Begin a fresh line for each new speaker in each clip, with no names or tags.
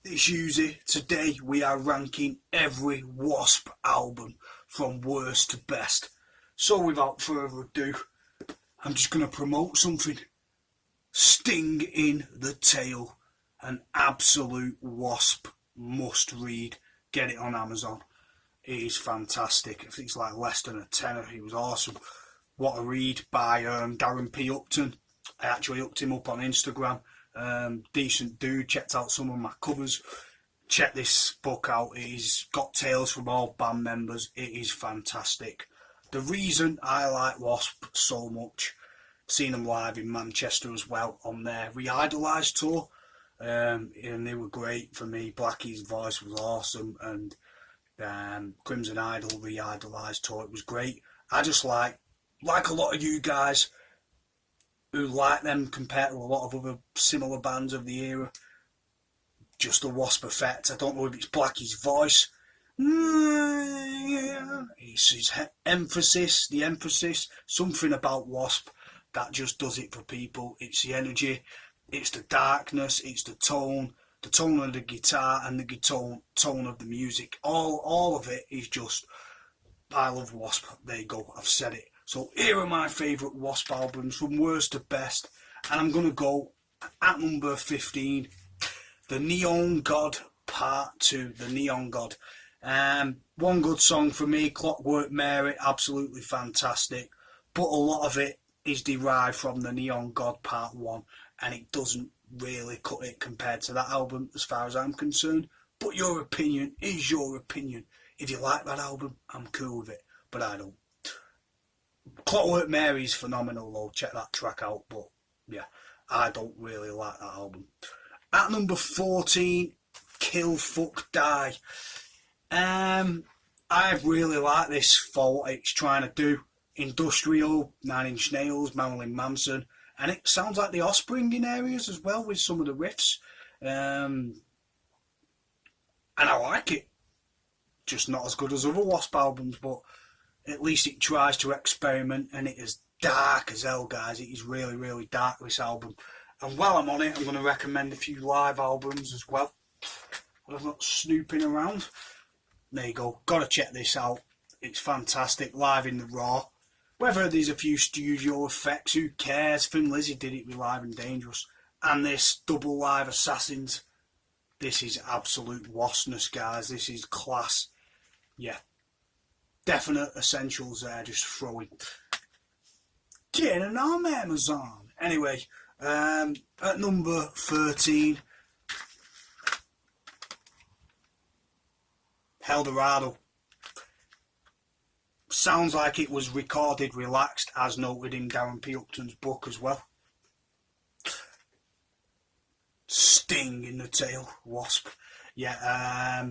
it's Hughesy. Today we are ranking every W.a.s.p album from worst to best. So without further ado, I'm just going to promote something. Sting in the Tail, an absolute W.a.s.p must read. Get it on Amazon. It is fantastic. I think it's like less than a tenner. It was awesome. What a read by Darren P. Upton. I actually hooked him up on Instagram. Decent dude. Checked out some of my covers. Check this book out. It's got tales from all band members. It is fantastic. The reason I like W.a.s.p so much, seen them live in Manchester as well on their Re-Idolised tour, and they were great for me. Blackie's voice was awesome, and Crimson Idol Re-Idolised tour, it was great. I just like a lot of you guys who like them compared to a lot of other similar bands of the era, just the W.a.s.P effect. I don't know if it's Blackie's voice, it's his emphasis, the emphasis, something about W.a.s.P that just does it for people. It's the energy, it's the darkness, it's the tone of the guitar and the tone of the music. All of it is just, I love W.a.s.P. There you go, I've said it. So here are my favourite W.a.s.P albums from worst to best, and I'm going to go at number 15, The Neon God Part 2, The Neon God. One good song for me, Clockwork Mary, absolutely fantastic, but a lot of it is derived from The Neon God Part 1, and it doesn't really cut it compared to that album as far as I'm concerned. But your opinion is your opinion. If you like that album, I'm cool with it, but I don't. Clockwork Mary is phenomenal though, check that track out, but yeah, I don't really like that album. At number 14, Kill Fuck Die. I really like this for what it's trying to do. Industrial, Nine Inch Nails, Marilyn Manson, and it sounds like the Offspring in areas as well with some of the riffs, and I like it. Just not as good as other W.a.s.P albums, but at least it tries to experiment, and it is dark as hell, guys. It is really, really dark, this album. And while I'm on it, I'm going to recommend a few live albums as well. I'm not snooping around. There you go. Got to check this out. It's fantastic. Live in the Raw. Whether there's a few studio effects, who cares? Thin Lizzy did it with Live and Dangerous. And this double live Assassins. This is absolute W.a.s.P-ness, guys. This is class. Yeah. Definite essentials there, just throwing. Get it on Amazon. Anyway, at number 13, Hell Dorado. Sounds like it was recorded relaxed, as noted in Darren P. Upton's book as well. Sting in the Tail, W.a.s.P. Yeah,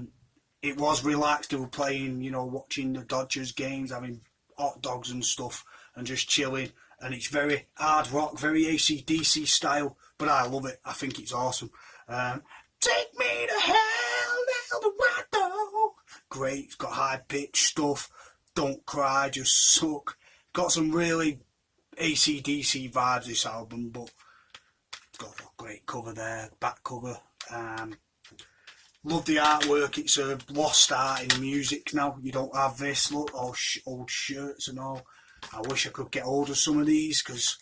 it was relaxed. They were playing, you know, watching the Dodgers games, having hot dogs and stuff, and just chilling. And it's very hard rock, very AC/DC style, but I love it. I think it's awesome. Take me to hell, Hell Dorado. Great, it's got high pitched stuff. Don't cry, just suck. Got some really AC/DC vibes, this album, but it's got a great cover there, back cover. Love the artwork. It's a lost art in music now. You don't have this. Look, all old shirts and all. I wish I could get hold of some of these, because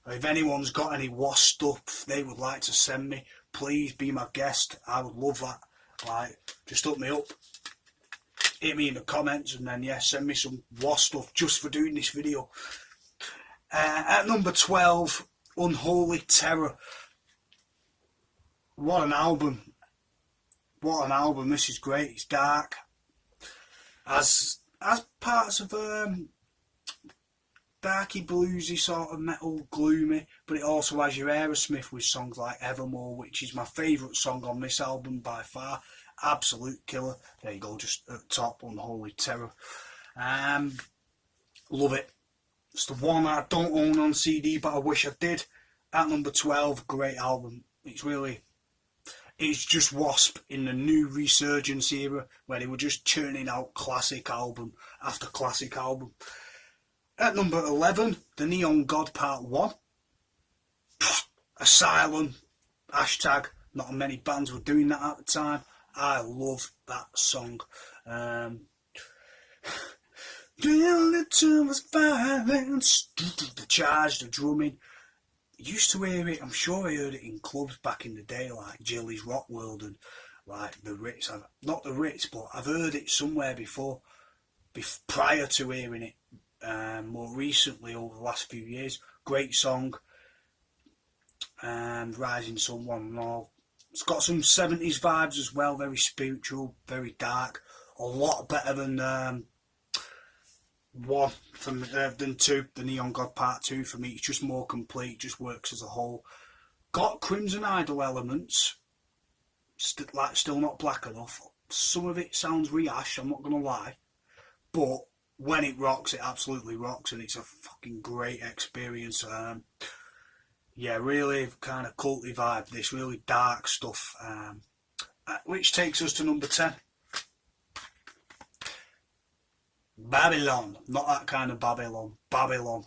if anyone's got any W.a.s.P stuff they would like to send me, please be my guest. I would love that. Like, just hook me up. Hit me in the comments, and then, yeah, send me some W.a.s.P stuff just for doing this video. At number 12, Unholy Terror. What an album. What an album. This is great. It's dark. As parts of darky bluesy sort of metal, gloomy, but it also has your Aerosmith with songs like Evermore, which is my favourite song on this album by far. Absolute killer. There you go, just at the top, Unholy Terror. Love it. It's the one I don't own on CD, but I wish I did. At number 12, great album. It's just W.a.s.P in the new resurgence era, where they were just churning out classic album after classic album. At number 11, The Neon God Part 1. Asylum, hashtag Not many bands were doing that at the time. I love that song. The was violence, the charge, the drumming. Used to hear it, I'm sure I heard it in clubs back in the day, like Jilly's Rock World and like the Ritz. Not the Ritz, but I've heard it somewhere before, prior to hearing it more recently over the last few years. Great song, Rising Sun, one and all. It's got some 70s vibes as well, very spiritual, very dark. A lot better than than 2, the Neon God Part 2 for me. It's just more complete, just works as a whole. Got Crimson Idol elements, still not black enough. Some of it sounds rehashed, I'm not going to lie. But when it rocks, it absolutely rocks, and it's a fucking great experience. Yeah, really kind of culty vibe, this really dark stuff. Which takes us to number 10. Babylon, not that kind of Babylon. Babylon.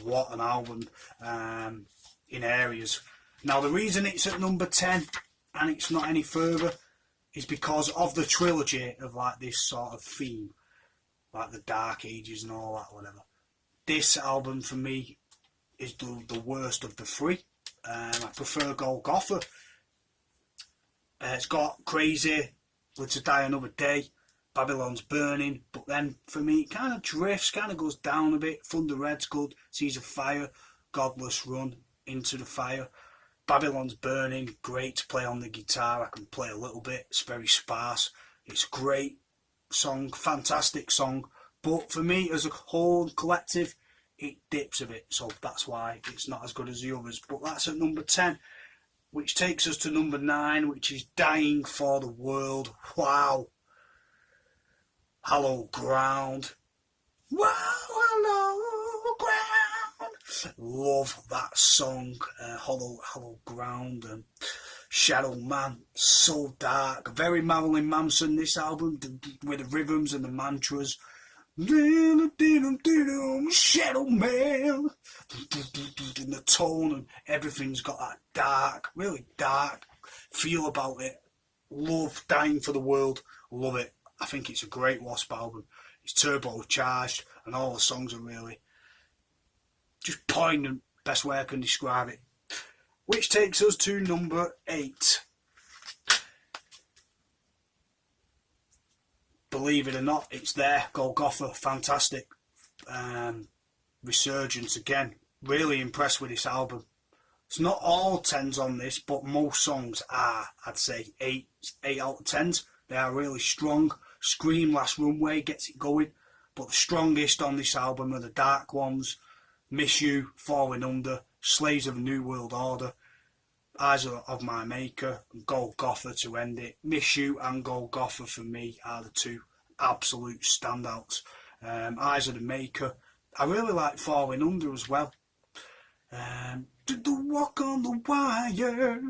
What an album in areas. Now the reason it's at number 10 and it's not any further is because of the trilogy of like this sort of theme, like the Dark Ages and all that, whatever. This album for me is the worst of the 3. I prefer Golgotha. It's got Crazy, Live to Die Another Day, Babylon's Burning, but then for me it kind of drifts, kind of goes down a bit. Thunder Red's good, Seas of Fire, Godless Run, Into the Fire. Babylon's Burning, great to play on the guitar. I can play a little bit, it's very sparse. It's a great song, fantastic song, but for me as a whole collective, it dips a bit, so that's why it's not as good as the others. But that's at number 10, which takes us to number 9, which is Dying for the World. Wow. Hollow Ground. Wow, hollow ground. Love that song, Hollow Ground. And Shadow Man, so dark. Very Marilyn Manson, this album, with the rhythms and the mantras. Shadow Man. And the tone and everything's got that dark, really dark feel about it. Love Dying for the World. Love it. I think it's a great W.a.s.p album. It's turbocharged and all the songs are really just poignant, best way I can describe it. Which takes us to number 8. Believe it or not, it's there. Golgotha, fantastic. Resurgence again. Really impressed with this album. It's not all 10s on this, but most songs are, I'd say, 8 out of 10s. They are really strong. Scream, Last Runway gets it going, but the strongest on this album are the dark ones. Miss You, Falling Under, Slaves of a New World Order, Eyes of My Maker, and Golgotha to end it. Miss You and Golgotha for me are the 2 absolute standouts. Eyes of the Maker. I really like Falling Under as well. Did the Walk on the Wire.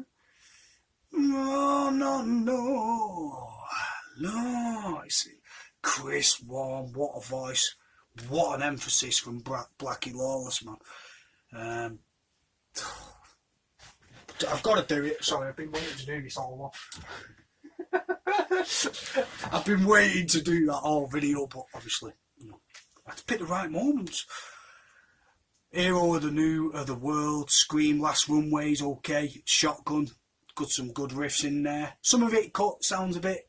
No, it's Chris Warm, what a voice, what an emphasis from blackielawless, man. I've got to do it, sorry, I've been waiting to do this all along. I've been waiting to do that whole video, but obviously, you know, I have to pick the right moments. Hero of the World, Scream, Last Runway's okay, Shotgun, some good riffs in there. Some of it sounds a bit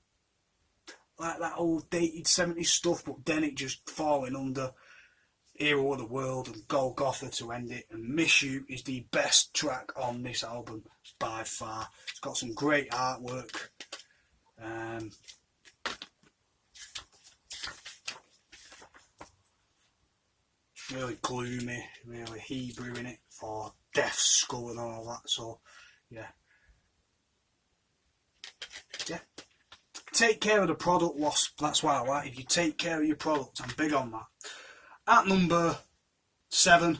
like that old dated 70s stuff, but then it just Falling Under, Hero of the World and Golgotha to end it. And Miss You is the best track on this album by far. It's got some great artwork. Really gloomy, really Hebrew in it for Death's Skull and all that, so yeah. Take care of the product, W.a.s.p. That's why I like. If you take care of your product, I'm big on that. At number 7,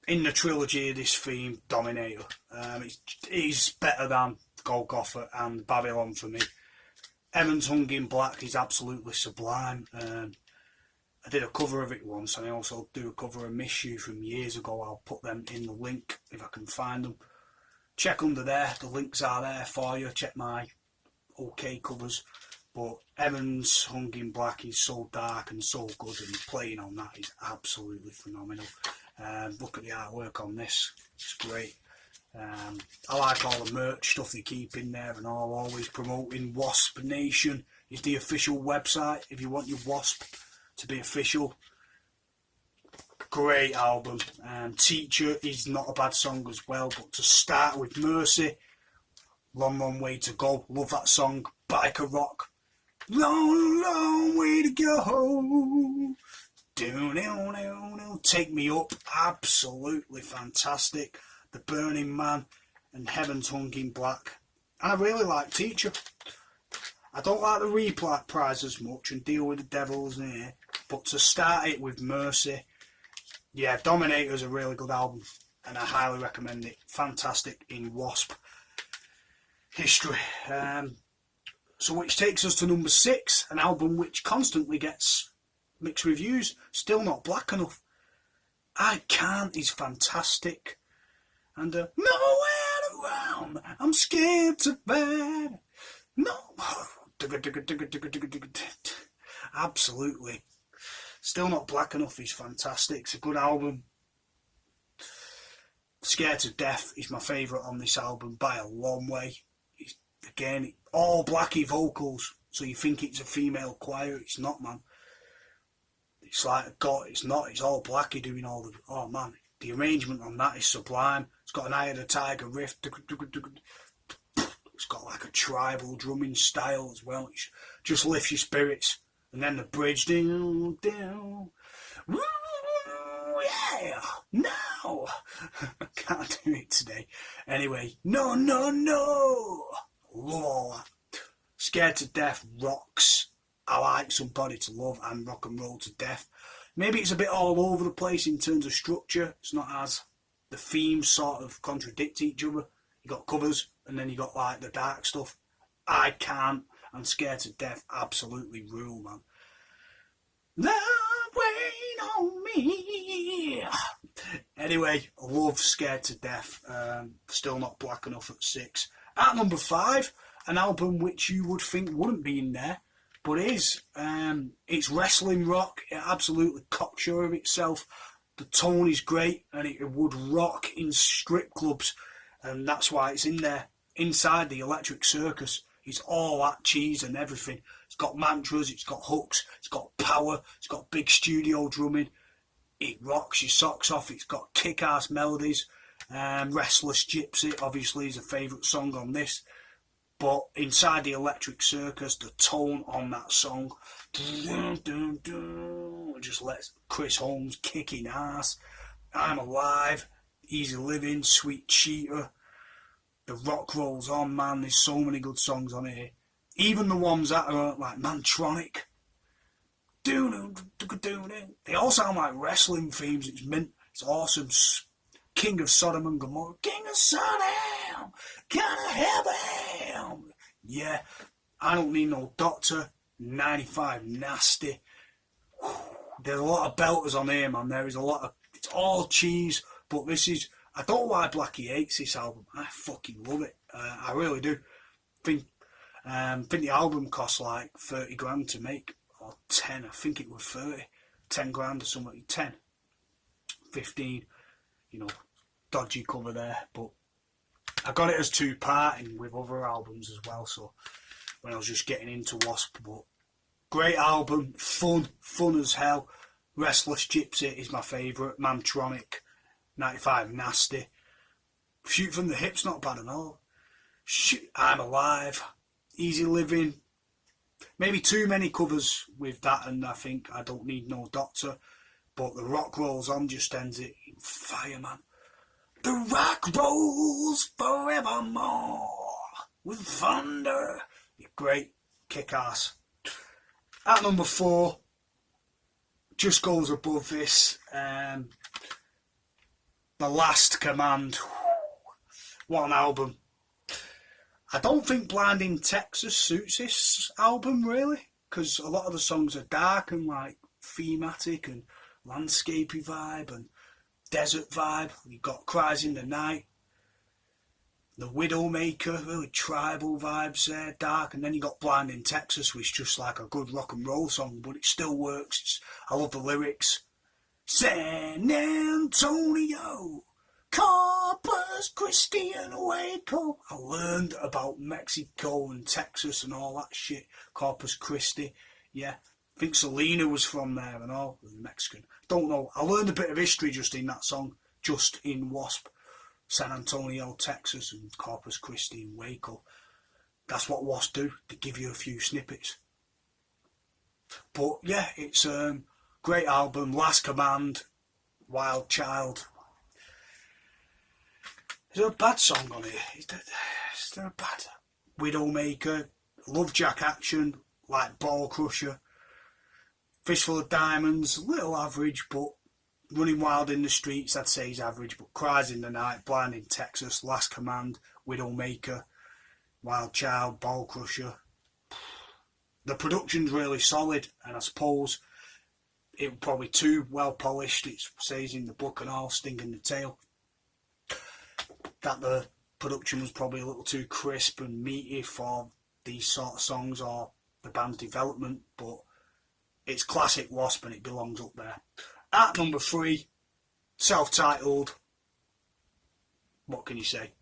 in the trilogy of this theme, Dominator. It is better than Golgotha and Babylon for me. Emmons Hung in Black is absolutely sublime. I did a cover of it once, and I also do a cover of Miss You from years ago. I'll put them in the link if I can find them. Check under there, the links are there for you. Check my OK covers. But Evan's Hung in Black is so dark and so good, and playing on that is absolutely phenomenal. Look at the artwork on this, it's great. I like all the merch stuff they keep in there and all, always promoting. W.a.s.p Nation is the official website if you want your W.a.s.p to be official. Great album. Teacher is not a bad song as well, but to start with Mercy, Long Long Way to Go, love that song. Biker Rock, long long way to go. Take Me Up, absolutely fantastic. The Burning Man and Heaven's Hung in Black. And I really like Teacher. I don't like the reprise as much and Deal with the Devil's Ear, but to start it with Mercy, yeah, Dominator is a really good album and I highly recommend it. Fantastic in W.a.s.P history. So which takes us to number 6, an album which constantly gets mixed reviews. Still Not Black Enough. I Can't is fantastic. And Nowhere to Run, I'm Scared to Bed. No. Absolutely. Still Not Black Enough is fantastic. It's a good album. Scared to Death is my favourite on this album by a long way. It's, again, all blacky vocals, so you think it's a female choir. It's not, man. It's like God. It's not. It's all blacky doing all the. Oh man, the arrangement on that is sublime. It's got an Eye of the Tiger riff. It's got like a tribal drumming style as well. It just lifts your spirits. And then the bridge, down, down. Woo, yeah, no. I can't do it today. Anyway, no, no, no. Love all that. Scared to Death rocks. I Like Somebody to Love and Rock and Roll to Death. Maybe it's a bit all over the place in terms of structure. It's not as the themes sort of contradict each other. You got covers and then you got like the dark stuff. I Can't and Scared to Death absolutely rule, man. Love Wait on Me. Anyway, I love Scared to Death. Still Not Black Enough at 6. At number 5, an album which you would think wouldn't be in there, but is. It's wrestling rock. It absolutely cocksure of itself. The tone is great and it would rock in strip clubs, and that's why it's in there. Inside the Electric Circus, it's all that cheese and everything. It's got mantras, it's got hooks, it's got power, it's got big studio drumming. It rocks your socks off. It's got kick-ass melodies. Restless Gypsy obviously is a favourite song on this. But Inside the Electric Circus, the tone on that song just lets Chris Holmes kicking ass. I'm Alive, Easy Living, Sweet Cheater. The rock rolls on, man. There's so many good songs on here. Even the ones that are like Mantronic. They all sound like wrestling themes. It's mint. It's awesome. King of Sodom and Gomorrah. King of Sodom. King of Heaven. Yeah. I Don't Need No Doctor. 95 Nasty. There's a lot of belters on here, man. There is a lot of. It's all cheese, but this is. I don't know why Blackie hates this album. I fucking love it. I really do. Think the album cost like 30 grand to make, or 10. I think it was 30. 10 grand or something. 10. 15. You know, dodgy cover there, but I got it as 2-parting with other albums as well. So when I was just getting into W.a.s.P, but great album, fun as hell. Restless Gypsy is my favourite. Mantronic. 95 Nasty. Shoot from the Hips, not bad at all. I'm Alive. Easy Living. Maybe too many covers with that, and I think I Don't Need No Doctor. But The Rock Rolls On just ends it in fire, man. The rock rolls forevermore with thunder. Great, kick-ass. At number 4, just goes above this. The Last Command. What an album. I don't think Blinding Texas suits this album really, because a lot of the songs are dark and like thematic and landscapey vibe and desert vibe. You've got Cries in the Night, the Widowmaker, really tribal vibes there, dark, and then you got Blind in Texas, which is just like a good rock and roll song, but it still works. I love the lyrics. San Antonio, Corpus Christi and Waco. I learned about Mexico and Texas and all that shit. Corpus Christi, yeah. I think Selena was from there and all, Mexican. Don't know. I learned a bit of history just in that song, just in W.a.s.p. San Antonio, Texas and Corpus Christi and Waco. That's what W.a.s.p. do. They give you a few snippets. But yeah, it's great album. Last Command, Wild Child. Is there a bad song on here? Is there a bad? Widowmaker, Love Jack Action, like Ball Crusher. Fistful of Diamonds, little average, but Running Wild in the Streets, I'd say is average, but Cries in the Night, Blind in Texas, Last Command, Widowmaker, Wild Child, Ball Crusher. The production's really solid, and I suppose it was probably too well polished. It says in the book and all, Stinging the Tail, that the production was probably a little too crisp and meaty for these sort of songs or the band's development, but it's classic W.a.s.P. and it belongs up there. At number 3, Selftitled. What can you say?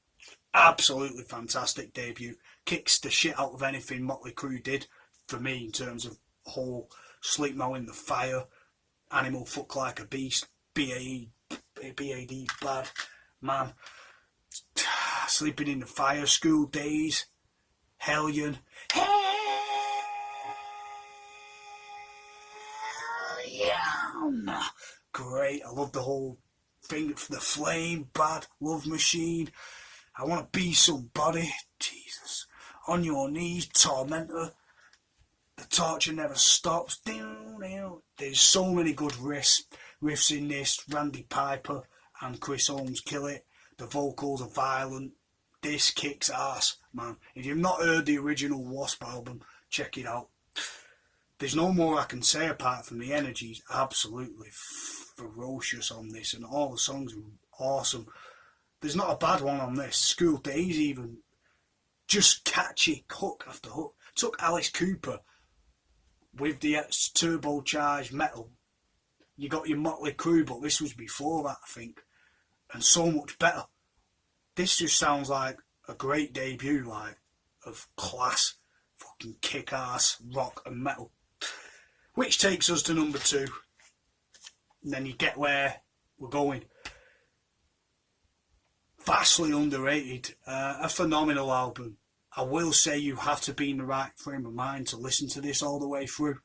Absolutely fantastic debut. Kicks the shit out of anything Motley Crue did for me in terms of whole Sleep Now in the Fire, Animal Fuck Like a Beast, B.A.D. Bad Man, Sleeping in the Fire, School Days, Hellion. Great, I love the whole thing. The Flame, Bad, Love Machine, I Want to Be Somebody, Jesus, On Your Knees, Tormentor, The Torture Never Stops. There's so many good riffs in this. Randy Piper and Chris Holmes kill it. The vocals are violent. This kicks ass, man. If you've not heard the original W.a.s.P. album, check it out. There's no more I can say apart from the energy's absolutely ferocious on this, and all the songs are awesome. There's not a bad one on this. School Days even, just catchy, hook after hook. Took Alice Cooper with the turbocharged metal. You got your Motley Crue, but this was before that, I think, and so much better. This just sounds like a great debut, like, of class, fucking kick-ass rock and metal. Which takes us to number 2. And then you get where we're going. Vastly underrated. A phenomenal album. I will say you have to be in the right frame of mind to listen to this all the way through,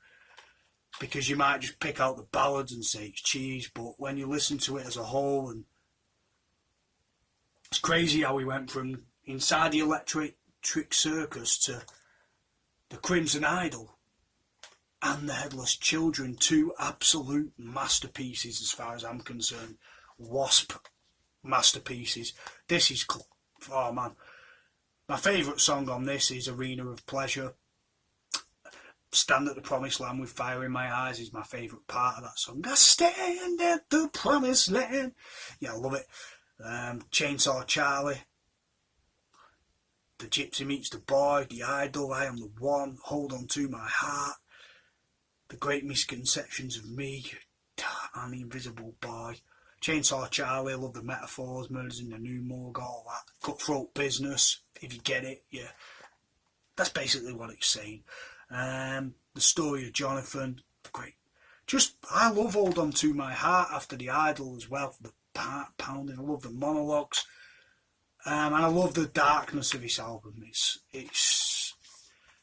because you might just pick out the ballads and say it's cheese, but when you listen to it as a whole, and it's crazy how we went from Inside the Electric Circus to the Crimson Idol and the Headless Children, 2 absolute masterpieces as far as I'm concerned. W.a.s.P. masterpieces. This is, oh man, my favourite song on this is Arena of Pleasure. Stand at the Promised Land with Fire in My Eyes is my favourite part of that song. I stand at the Promised Land. Yeah, I love it. Chainsaw Charlie, The Gypsy Meets the Boy, The Idol, I Am the One, Hold On To My Heart, The Great Misconceptions of Me, and The Invisible Boy. Chainsaw Charlie, I love the metaphors, Murders in the New Morgue, all that. Cutthroat Business, if you get it, yeah. That's basically what it's saying. The Story of Jonathan, great. Just, I love Hold On To My Heart after The Idol as well, the pounding. I love the monologues. And I love the darkness of this album. It's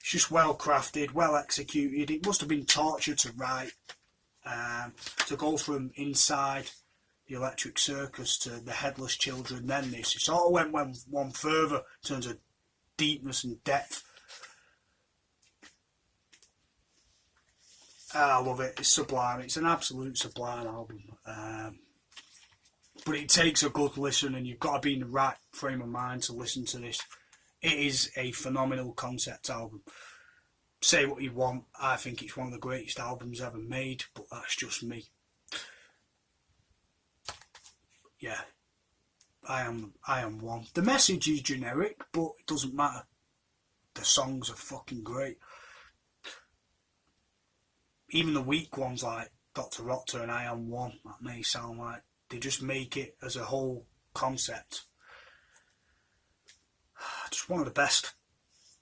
just well crafted, well executed. It must have been torture to write, to go from Inside the Electric Circus to the Headless Children, then this. It sort of went one further in terms of deepness and depth. I love it. It's sublime. It's an absolute sublime album. But it takes a good listen, and you've got to be in the right frame of mind to listen to this. It is a phenomenal concept album. say what you want, I think it's one of the greatest albums ever made, but that's just me. Yeah, I am one. The message is generic, but it doesn't matter. The songs are fucking great. Even the weak ones like Dr. Roctor and I Am One, that may sound like they just make it as a whole concept. Just one of the best.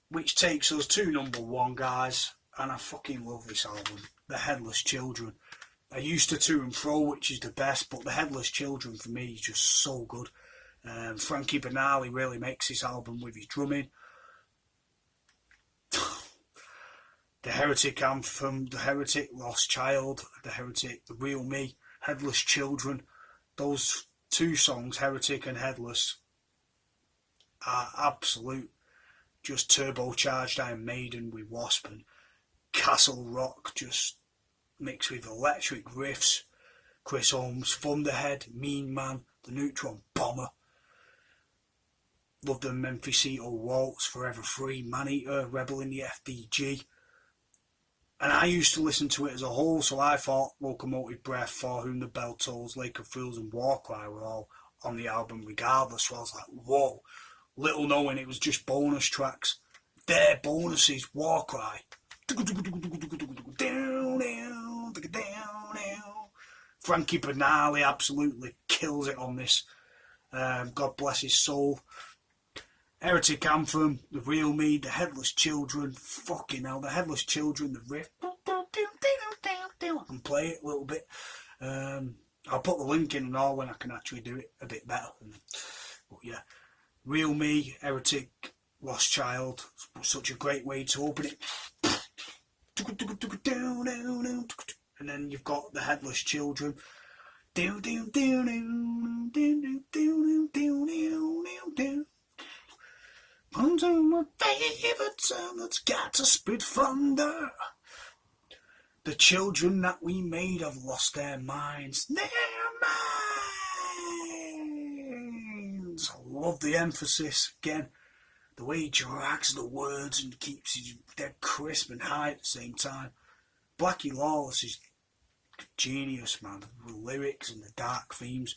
Which takes us to number one, guys, and I fucking love this album, The Headless Children. I used to and fro which is the best, but The Headless Children for me is just so good. Frankie Banali really makes this album with his drumming. The Heretic Anthem, The Heretic, Lost Child, The Heretic, The Real Me, Headless Children. Those two songs, Heretic and Headless, are absolute. Just turbocharged Iron Maiden with W.a.s.p. and Castle Rock, just mixed with electric riffs. Chris Holmes, Thunderhead, Mean Man, The Neutron Bomber. Love the Memphisito Waltz, Forever Free, Maneater, Rebel in the FDG. And I used to listen to it as a whole, so I thought Locomotive Breath, For Whom the Bell Tolls, Lake of Fools and Warcry were all on the album regardless. So I was like, whoa. Little knowing it was just bonus tracks. Their bonuses, Warcry. Frankie Banali absolutely kills it on this. God bless his soul. Heretic Anthem, The Real Me, The Headless Children. Fucking hell, The Headless Children, the riff. I can play it a little bit. I'll put the link in and all when I can actually do it a bit better. But yeah. Real Me, Heretic, Lost Child, such a great way to open it. And then you've got The Headless Children. Under my favourite song that's got to spit thunder. The children that we made have lost their minds. Their minds. I love the emphasis again. The way he drags the words and keeps it dead crisp and high at the same time. Blackielawless is genius, man. The lyrics and the dark themes.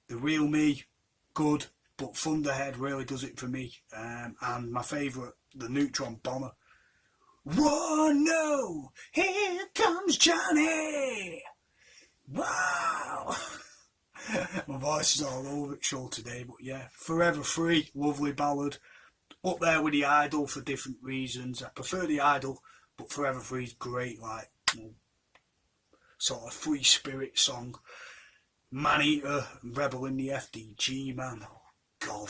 The Real Me, good. But Thunderhead really does it for me. And my favourite, The Neutron Bomber. Whoa, no! Here comes Johnny! Wow! My voice is all over the show today, but yeah. Forever Free, lovely ballad. Up there with The Idol for different reasons. I prefer The Idol, but Forever Free is great, like, you know, sort of free spirit song. Maneater, Rebel in the FDG, man. Oh, God.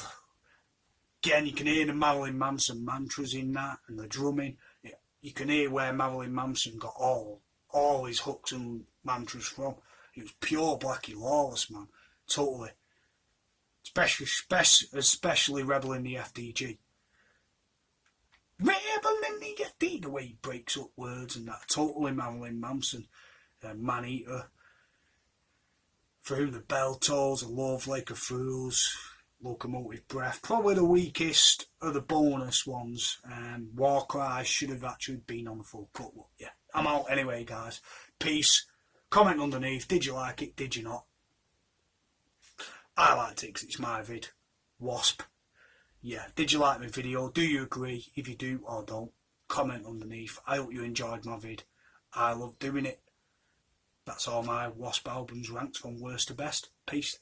Again, you can hear the Marilyn Manson mantras in that, and the drumming. You can hear where Marilyn Manson got all his hooks and mantras from. It was pure Blackielawless, man. Totally. Especially Rebel in the FDG. Rebel in the FDG. The way he breaks up words and that. Totally Marilyn Manson. Maneater. For Whom the Bell Tolls. Love, Lake of Fools. Locomotive Breath. Probably the weakest of the bonus ones. Warcry should have actually been on the full cut. But yeah, I'm out anyway, guys. Peace. Comment underneath. Did you like it? Did you not? I liked it because it's my vid. W.a.s.p. Yeah, did you like my video? Do you agree? If you do or don't, comment underneath. I hope you enjoyed my vid. I love doing it. That's all my W.a.s.p. albums ranked from worst to best. Peace.